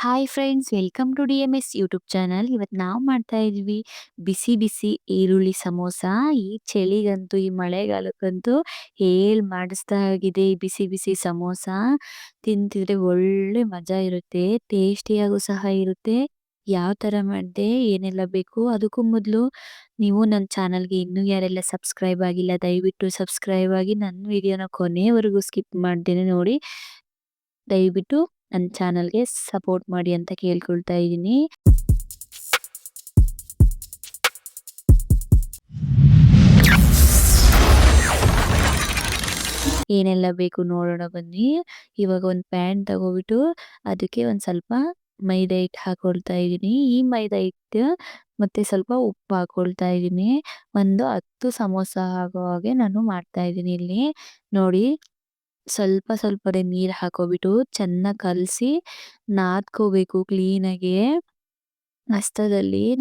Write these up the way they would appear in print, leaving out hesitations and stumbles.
Hi friends, welcome to DMS YouTube channel. ಇವತ್ತು ನಾವು ಮಾಡ್ತಾ ಇದ್ವಿ ಬಿಸಿ ಬಿಸಿ ಈರುಳ್ಳಿ ಸಮೋಸ. ಈ ಚಳಿಗಂತೂ, ಈ ಮಳೆಗಾಲಕ್ಕಂತೂ ಮಾಡಿಸ್ತಾ ಆಗಿದೆ ಈ ಬಿಸಿ ಬಿಸಿ ಸಮೋಸ. ತಿಂತಿದ್ರೆ ಒಳ್ಳೆ ಮಜಾ ಇರುತ್ತೆ, ಟೇಸ್ಟಿಯಾಗೂ ಸಹ ಇರುತ್ತೆ. ಯಾವ ಥರ ಮಾಡಿದೆ, ಏನೆಲ್ಲ ಬೇಕು, ಅದಕ್ಕೂ ಮೊದಲು ನೀವು ನನ್ನ ಚಾನಲ್ಗೆ ಇನ್ನೂ ಯಾರೆಲ್ಲ ಸಬ್ಸ್ಕ್ರೈಬ್ ಆಗಿಲ್ಲ, ದಯವಿಟ್ಟು ಸಬ್ಸ್ಕ್ರೈಬ್ ಆಗಿ ನನ್ನ ವಿಡಿಯೋನ ಕೊನೆವರೆಗೂ ಸ್ಕಿಪ್ ಮಾಡ್ದೇನೆ ನೋಡಿ. ದಯವಿಟ್ಟು ನನ್ನ ಚಾನಲ್‌ಗೆ ಸಪೋರ್ಟ್ ಮಾಡಿ ಅಂತ ಕೇಳ್ಕೊಳ್ತಾ ಇದ್ದೀನಿ. ಏನೆಲ್ಲ ಬೇಕು ನೋಡೋಣ ಬನ್ನಿ. ಇವಾಗ ಒಂದು ಪ್ಯಾನ್ ತಗೋಬಿಟ್ಟು ಅದಕ್ಕೆ ಒಂದು ಸ್ವಲ್ಪ ಮೈದಾ ಹಿಟ್ಟು ಹಾಕೊಳ್ತಾ ಇದ್ದೀನಿ. ಈ ಮೈದಾ ಹಿಟ್ಟು ಮತ್ತೆ ಸ್ವಲ್ಪ ಉಪ್ಪು ಹಾಕೊಳ್ತಾ ಇದ್ದೀನಿ. ಒಂದು 10 ಸಮೋಸ ಆಗೋ ಹಾಗೆ ನಾನು ಮಾಡ್ತಾ ಇದ್ದೀನಿ ಇಲ್ಲಿ. ನೋಡಿ, ಸ್ವಲ್ಪ ಸ್ವಲ್ಪನೇ ನೀರು ಹಾಕೋಬಿಟ್ಟು ಚೆನ್ನಾಗಿ ಕಲಸಿ ನಾದ್ಕೋಬೇಕು ಕ್ಲೀನಾಗಿ.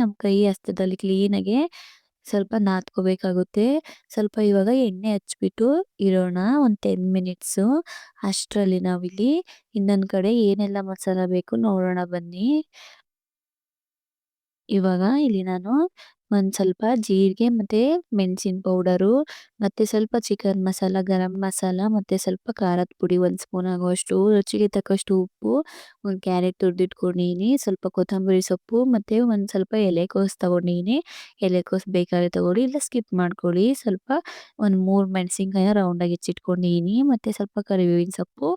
ನಮ್ಮ ಕೈ ಹಸ್ತದಲ್ಲಿ ಕ್ಲೀನಾಗೆ ಸ್ವಲ್ಪ ನಾದ್ಕೋಬೇಕಾಗುತ್ತೆ. ಸ್ವಲ್ಪ ಇವಾಗ ಎಣ್ಣೆ ಹಚ್ಬಿಟ್ಟು ಇರೋಣ ಒಂದು 10 ಮಿನಿಟ್ಸು. ಅಷ್ಟರಲ್ಲಿ ನಾವಿಲ್ಲಿ ಇನ್ನೊಂದು ಕಡೆ ಏನೆಲ್ಲ ಮಸಾಲ ಬೇಕು ನೋಡೋಣ ಬನ್ನಿ. ಇವಾಗ ಇಲ್ಲಿ ನಾನು ಒಂದ್ ಸ್ವಲ್ಪ ಜೀರಿಗೆ ಮತ್ತೆ ಮೆಣಸಿನ ಪೌಡರು, ಮತ್ತೆ ಸ್ವಲ್ಪ ಚಿಕನ್ ಮಸಾಲ, ಗರಂ ಮಸಾಲ, ಮತ್ತೆ ಸ್ವಲ್ಪ ಖಾರದ ಪುಡಿ 1 ಸ್ಪೂನ್ ಆಗುವಷ್ಟು, ರುಚಿಗೆ ತಕ್ಕಷ್ಟು ಉಪ್ಪು, ಒಂದು ಕ್ಯಾರೆಟ್ ತುರಿದಿಟ್ಕೊಂಡಿದೀನಿ, ಸ್ವಲ್ಪ ಕೊತ್ತಂಬರಿ ಸೊಪ್ಪು, ಮತ್ತೆ ಒಂದ್ ಸ್ವಲ್ಪ ಎಲೆಕೋಸು ತಗೊಂಡಿದೀನಿ. ಎಲೆಕೋಸು ಬೇಕಾದ್ರೆ ತಗೊಳ್ಳಿ, ಇಲ್ಲ ಸ್ಕಿಪ್ ಮಾಡ್ಕೊಳ್ಳಿ. ಸ್ವಲ್ಪ ಒಂದ್ 3 ಮೆಣಸಿನ್ಕಾಯಿನ ರೌಂಡಾಗಿ ಹೆಚ್ಚಿಟ್ಕೊಂಡಿದೀನಿ, ಮತ್ತೆ ಸ್ವಲ್ಪ ಕರಿಬೇವಿನ ಸೊಪ್ಪು,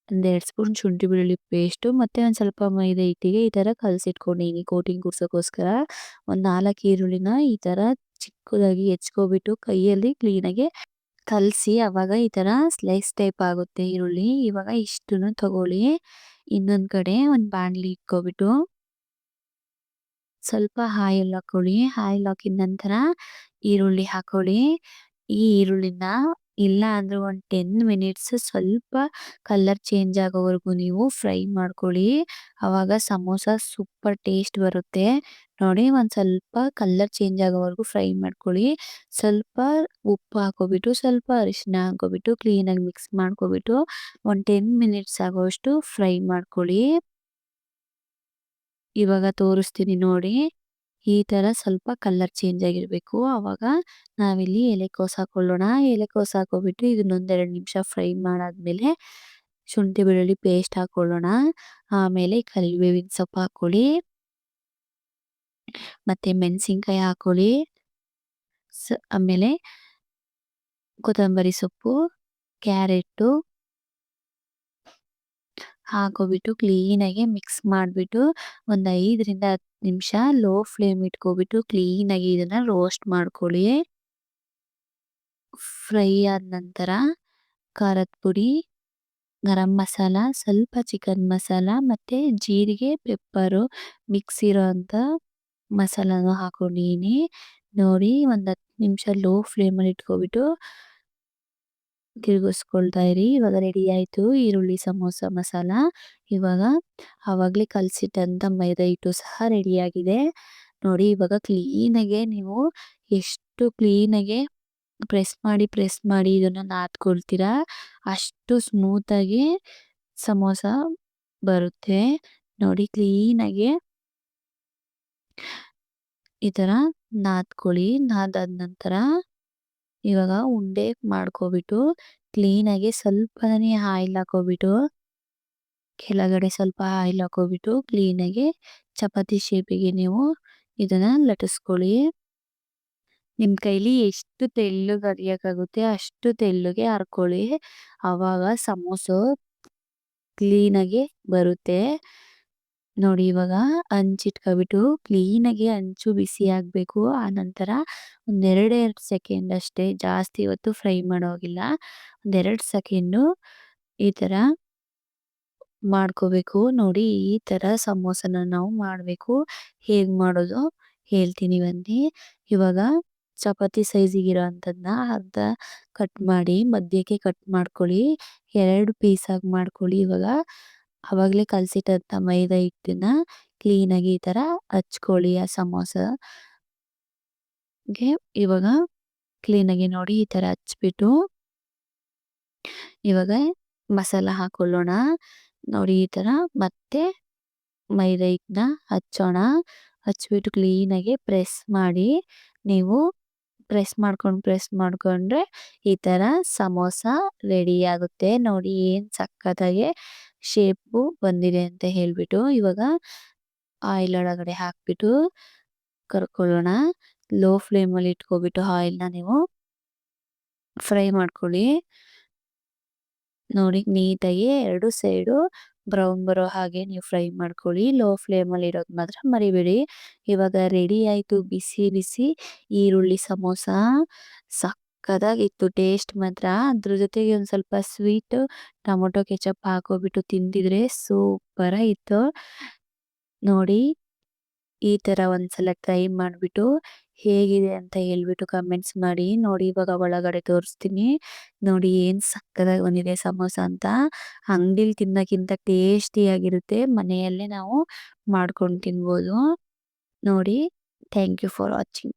1-2 ಸ್ಪೂನ್ ಶುಂಠಿ ಬೆಳ್ಳುಳ್ಳಿ ಪೇಸ್ಟು, ಮತ್ತೆ ಒಂದು ಸ್ವಲ್ಪ ಮೈದಾ ಹಿಟ್ಟಿಗೆ ಈ ಥರ ಕಲಸಿಟ್ಕೊಂಡಿದೀನಿ ಕೋಟಿಂಗ್ ಕೊಡ್ಸೋಕ್ಕೋಸ್ಕರ. ಒಂದು 4 ಈರುಳ್ಳಿನ ಈ ಥರ ಚಿಕ್ಕದಾಗಿ ಹೆಚ್ಕೊಬಿಟ್ಟು ಕೈಯಲ್ಲಿ ಕ್ಲೀನಾಗಿ ಕಲಸಿ, ಅವಾಗ ಈ ಥರ ಸ್ಲೈಸ್ ಟೈಪ್ ಆಗುತ್ತೆ ಈರುಳ್ಳಿ. ಇವಾಗ ಇಷ್ಟನ್ನು ತಗೊಳ್ಳಿ. ಇನ್ನೊಂದು ಕಡೆ ಒಂದು ಬಾಣಲಿ ಇಟ್ಕೊಬಿಟ್ಟು ಸ್ವಲ್ಪ ಆಯಿಲ್ ಹಾಕೊಳ್ಳಿ. ಆಯಿಲ್ ಹಾಕಿದ ನಂತರ ಈರುಳ್ಳಿ ಹಾಕೊಳ್ಳಿ. ಈ ಈರುಳ್ಳಿನ ಇಲ್ಲ ಅಂದ್ರೆ ಒಂದು 10 ಮಿನಿಟ್ಸ್ ಸ್ವಲ್ಪ ಕಲರ್ ಚೇಂಜ್ ಆಗೋವರೆಗೂ ನೀವು ಫ್ರೈ ಮಾಡ್ಕೊಳ್ಳಿ. ಅವಾಗ ಸಮೋಸ ಸೂಪರ್ ಟೇಸ್ಟ್ ಬರುತ್ತೆ. ನೋಡಿ, ಒಂದು ಸ್ವಲ್ಪ ಕಲರ್ ಚೇಂಜ್ ಆಗೋವರೆಗೂ ಫ್ರೈ ಮಾಡ್ಕೊಳ್ಳಿ. ಸ್ವಲ್ಪ ಉಪ್ಪು ಹಾಕೋಬಿಟ್ಟು, ಸ್ವಲ್ಪ ಅರಿಶಿನ ಹಾಕೋಬಿಟ್ಟು ಕ್ಲೀನಾಗಿ ಮಿಕ್ಸ್ ಮಾಡ್ಕೊಬಿಟ್ಟು ಒಂದು 10 ಮಿನಿಟ್ಸ್ ಆಗೋವಷ್ಟು ಫ್ರೈ ಮಾಡ್ಕೊಳ್ಳಿ. ಇವಾಗ ತೋರಿಸ್ತೀನಿ ನೋಡಿ. ಈ ಥರ ಸ್ವಲ್ಪ ಕಲರ್ ಚೇಂಜ್ ಆಗಿರಬೇಕು. ಆವಾಗ ನಾವಿಲ್ಲಿ ಎಲೆಕೋಸು ಹಾಕೊಳ್ಳೋಣ. ಎಲೆಕೋಸು ಹಾಕೋಬಿಟ್ಟು ಇದನ್ನೊಂದು 2 ನಿಮಿಷ ಫ್ರೈ ಮಾಡಾದ್ಮೇಲೆ ಶುಂಠಿ ಬೆಳ್ಳುಳ್ಳಿ ಪೇಸ್ಟ್ ಹಾಕೊಳ್ಳೋಣ. ಆಮೇಲೆ ಕರಿಬೇವಿನ ಸೊಪ್ಪು ಹಾಕೊಳ್ಳಿ, ಮತ್ತೆ ಮೆಣಸಿನ್ಕಾಯಿ ಹಾಕೊಳ್ಳಿ, ಆಮೇಲೆ ಕೊತ್ತಂಬರಿ ಸೊಪ್ಪು, ಕ್ಯಾರೆಟು ಹಾಕೋಬಿಟ್ಟು ಕ್ಲೀನಾಗಿ ಮಿಕ್ಸ್ ಮಾಡಿಬಿಟ್ಟು ಒಂದು 5ರಿಂದ 10 ನಿಮಿಷ ಲೋ ಫ್ಲೇಮ್ ಇಟ್ಕೊಬಿಟ್ಟು ಕ್ಲೀನಾಗಿ ಇದನ್ನ ರೋಸ್ಟ್ ಮಾಡ್ಕೊಳ್ಳಿ. ಫ್ರೈ ಆದ ನಂತರ ಖಾರದ ಪುಡಿ, ಗರಂ ಮಸಾಲ, ಸ್ವಲ್ಪ ಚಿಕನ್ ಮಸಾಲ, ಮತ್ತೆ ಜೀರಿಗೆ, ಪೆಪ್ಪರು ಮಿಕ್ಸ್ ಇರೋಂಥ ಮಸಾಲಾನು ಹಾಕೊಂಡಿದೀನಿ. ನೋಡಿ, ಒಂದು 10 ನಿಮಿಷ ಲೋ ಫ್ಲೇಮಲ್ಲಿ ಇಟ್ಕೊಬಿಟ್ಟು ತಿರುಗಿಸ್ಕೊಳ್ತಾ ಇರಿ. ಇವಾಗ ರೆಡಿ ಆಯಿತು ಈರುಳ್ಳಿ ಸಮೋಸ ಮಸಾಲ. ಇವಾಗ ಆವಾಗಲೇ ಕಲಸಿಟ್ಟಂಥ ಮೈದಾ ಹಿಟ್ಟು ಸಹ ರೆಡಿಯಾಗಿದೆ. ನೋಡಿ, ಇವಾಗ ಕ್ಲೀನಾಗೆ ನೀವು ಎಷ್ಟು ಕ್ಲೀನಾಗೆ ಪ್ರೆಸ್ ಮಾಡಿ ಇದನ್ನು ನಾದ್ಕೊಳ್ತೀರಾ ಅಷ್ಟು ಸ್ಮೂತಾಗಿ ಸಮೋಸ ಬರುತ್ತೆ. ನೋಡಿ, ಕ್ಲೀನಾಗೆ ಈ ಥರ ನಾದ್ಕೊಳ್ಳಿ. ನಾದಾದ ನಂತರ ಇವಾಗ ಉಂಡೆ ಮಾಡ್ಕೊಬಿಟ್ಟು ಕ್ಲೀನಾಗಿ ಸ್ವಲ್ಪನೇ ಆಯಿಲ್ ಹಾಕೋಬಿಟ್ಟು, ಕೆಳಗಡೆ ಸ್ವಲ್ಪ ಆಯಿಲ್ ಹಾಕೋಬಿಟ್ಟು ಕ್ಲೀನಾಗಿ ಚಪಾತಿ ಶೇಪಿಗೆ ನೀವು ಇದನ್ನ ಲಟ್ಟಿಸ್ಕೊಳ್ಳಿ. ನಿಮ್ಮ ಕೈಲಿ ಎಷ್ಟು ತೆಳ್ಳಗೆ ಅರಿಯಕ್ಕಾಗುತ್ತೆ ಅಷ್ಟು ತೆಳ್ಳಗೆ ಹರ್ಕೊಳ್ಳಿ. ಆವಾಗ ಸಮೋಸ ಕ್ಲೀನಾಗಿ ಬರುತ್ತೆ. ನೋಡಿ, ಇವಾಗ ಹಂಚಿಟ್ಕೊಬಿಟ್ಟು ಕ್ಲೀನಾಗಿ ಹಂಚು ಬಿಸಿ ಆಗಬೇಕು. ಆನಂತರ ಒಂದು 2 ಸೆಕೆಂಡ್ ಅಷ್ಟೇ, ಜಾಸ್ತಿ ಹೊತ್ತು ಫ್ರೈ ಮಾಡೋ ಹಾಗಿಲ್ಲ. ಒಂದು 2 ಸೆಕೆಂಡು ಈ ಥರ ಮಾಡ್ಕೋಬೇಕು. ನೋಡಿ, ಈ ಥರ ಸಮೋಸನ ನಾವು ಮಾಡಬೇಕು. ಹೇಗೆ ಮಾಡೋದು ಹೇಳ್ತೀನಿ ಬನ್ನಿ. ಇವಾಗ ಚಪಾತಿ ಸೈಜಿಗಿರೋ ಅಂಥದ್ದನ್ನ ಅರ್ಧ ಕಟ್ ಮಾಡಿ ಮಧ್ಯಕ್ಕೆ ಕಟ್ ಮಾಡ್ಕೊಳ್ಳಿ. 2 ಪೀಸಾಗಿ ಮಾಡ್ಕೊಳ್ಳಿ. ಇವಾಗ ಆವಾಗಲೇ ಕಲಸಿಟ್ಟಂಥ ಮೈದಾ ಹಿಟ್ಟನ್ನ ಕ್ಲೀನಾಗಿ ಈ ಥರ ಹಚ್ಕೊಳ್ಳಿ ಆ ಸಮೋಸಗೆ. ಇವಾಗ ಕ್ಲೀನಾಗಿ ನೋಡಿ ಈ ಥರ ಹಚ್ಬಿಟ್ಟು ಇವಾಗ ಮಸಾಲ ಹಾಕೊಳ್ಳೋಣ. ನೋಡಿ, ಈ ಥರ ಮತ್ತೆ ಮೈದಾ ಹಿಟ್ಟನ್ನ ಹಚ್ಚೋಣ. ಹಚ್ಬಿಟ್ಟು ಕ್ಲೀನಾಗಿ ಪ್ರೆಸ್ ಮಾಡಿ ನೀವು ಪ್ರೆಸ್ ಮಾಡ್ಕೊಂಡ್ರೆ ಈ ಥರ ಸಮೋಸ ರೆಡಿ ಆಗುತ್ತೆ. ನೋಡಿ ಏನ್ ಸಕ್ಕತ್ತಾಗಿ ಶೇಪು ಬಂದಿದೆ ಅಂತ ಹೇಳ್ಬಿಟ್ಟು. ಇವಾಗ ಆಯಿಲ್ ಒಳಗಡೆ ಹಾಕ್ಬಿಟ್ಟು ಕರ್ಕೊಳ್ಳೋಣ. ಲೋ ಫ್ಲೇಮಲ್ಲಿ ಇಟ್ಕೊಬಿಟ್ಟು ಆಯಿಲ್‌ನ ನೀವು ಫ್ರೈ ಮಾಡ್ಕೊಳ್ಳಿ. ನೋಡಿ ನೀಟಾಗಿ 2 ಸೈಡು ಬ್ರೌನ್ ಬರೋ ಹಾಗೆ ನೀವು ಫ್ರೈ ಮಾಡ್ಕೊಳ್ಳಿ. ಲೋ ಫ್ಲೇಮಲ್ಲಿ ಇಡೋದು ಮಾತ್ರ ಮರಿಬೇಡಿ. ಇವಾಗ ರೆಡಿ ಆಯ್ತು ಬಿಸಿ ಬಿಸಿ ಈರುಳ್ಳಿ ಸಮೋಸ. ಸಕ್ಕತ್ತಾಗಿತ್ತು ಟೇಸ್ಟ್ ಮಾತ್ರ. ಅದ್ರ ಜೊತೆಗೆ ಒಂದ್ ಸ್ವಲ್ಪ ಸ್ವೀಟು ಟೊಮೊಟೊ ಕೆಚಪ್ ಹಾಕೋಬಿಟ್ಟು ತಿಂದಿದ್ರೆ ಸೂಪರಾಗಿತ್ತು. ನೋಡಿ ಈ ಥರ ಒಂದ್ಸಲ ಟ್ರೈ ಮಾಡ್ಬಿಟ್ಟು ಹೇಗಿದೆ ಅಂತ ಹೇಳ್ಬಿಟ್ಟು ಕಮೆಂಟ್ಸ್ ಮಾಡಿ. ನೋಡಿ ಇವಾಗ ಒಳಗಡೆ ತೋರಿಸ್ತೀನಿ. ನೋಡಿ ಏನ್ ಸಕ್ಕತ್ತಾಗಿ ಬಂದಿದೆ ಸಮೋಸ ಅಂತ. ಅಂಗಡಿಲಿ ತಿನ್ನೋಕ್ಕಿಂತ ಟೇಸ್ಟಿಯಾಗಿರುತ್ತೆ. ಮನೆಯಲ್ಲೇ ನಾವು ಮಾಡ್ಕೊಂಡು ತಿನ್ಬೋದು. ನೋಡಿ ಥ್ಯಾಂಕ್ ಯು ಫಾರ್ ವಾಚಿಂಗ್.